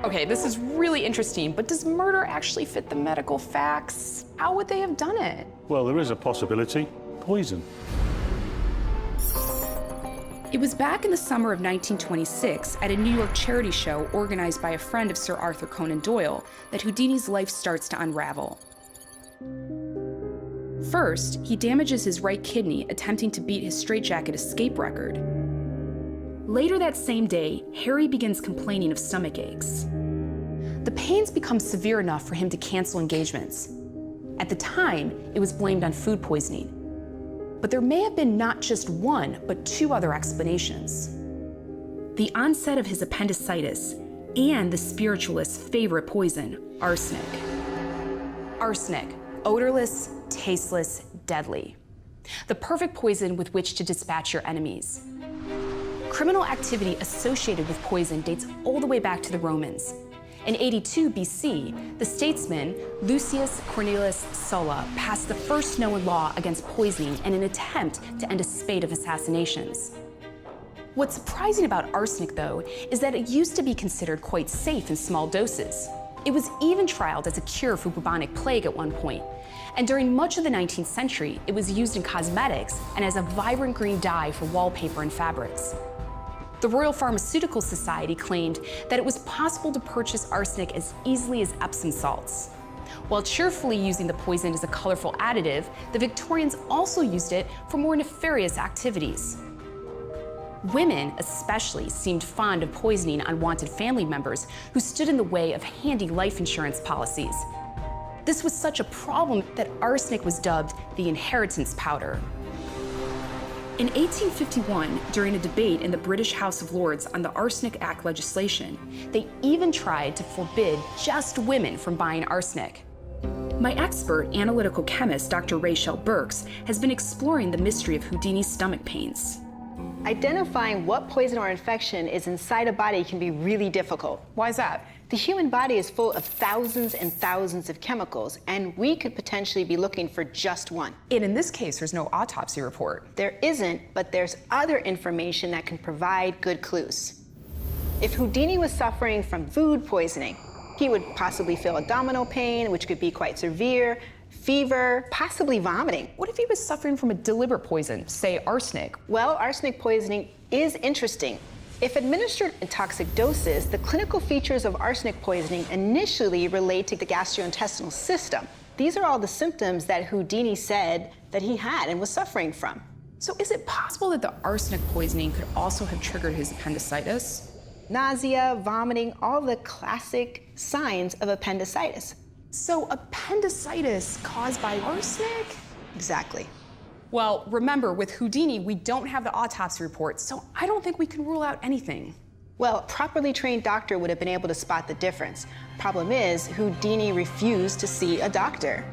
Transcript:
Okay, this is really interesting, but does murder actually fit the medical facts? How would they have done it? Well, there is a possibility. Poison. It was back in the summer of 1926 at a New York charity show organized by a friend of Sir Arthur Conan Doyle that Houdini's life starts to unravel. First, he damages his right kidney attempting to beat his straitjacket escape record. Later that same day, Harry begins complaining of stomach aches. The pains become severe enough for him to cancel engagements. At the time, it was blamed on food poisoning. But there may have been not just one, but two other explanations. The onset of his appendicitis and the spiritualist's favorite poison, arsenic. Arsenic, odorless, tasteless, deadly. The perfect poison with which to dispatch your enemies. Criminal activity associated with poison dates all the way back to the Romans. In 82 BC, the statesman Lucius Cornelius Sulla passed the first known law against poisoning in an attempt to end a spate of assassinations. What's surprising about arsenic, though, is that it used to be considered quite safe in small doses. It was even trialed as a cure for bubonic plague at one point. And during much of the 19th century, it was used in cosmetics and as a vibrant green dye for wallpaper and fabrics. The Royal Pharmaceutical Society claimed that it was possible to purchase arsenic as easily as Epsom salts. While cheerfully using the poison as a colorful additive, the Victorians also used it for more nefarious activities. Women, especially, seemed fond of poisoning unwanted family members who stood in the way of handy life insurance policies. This was such a problem that arsenic was dubbed the inheritance powder. In 1851, during a debate in the British House of Lords on the Arsenic Act legislation, They even tried to forbid just women from buying arsenic. my expert analytical chemist, Dr. Rachel Burks, has been exploring the mystery of Houdini's stomach pains. Identifying what poison or infection is inside a body can be really difficult. Why is that? The human body is full of thousands and thousands of chemicals, and we could potentially be looking for just one. And in this case, there's no autopsy report. There isn't, but there's other information that can provide good clues. If Houdini was suffering from food poisoning, he would possibly feel abdominal pain, which could be quite severe, fever, possibly vomiting. What if he was suffering from a deliberate poison, say arsenic? Well, arsenic poisoning is interesting. If administered in toxic doses, the clinical features of arsenic poisoning initially relate to the gastrointestinal system. These are all the symptoms that Houdini said that he had and was suffering from. So is it possible that the arsenic poisoning could also have triggered his appendicitis? Nausea, vomiting, all the classic signs of appendicitis. So appendicitis caused by arsenic? Exactly. Well, remember, with Houdini, we don't have the autopsy report, so I don't think we can rule out anything. Well, a properly trained doctor would have been able to spot the difference. Problem is, Houdini refused to see a doctor.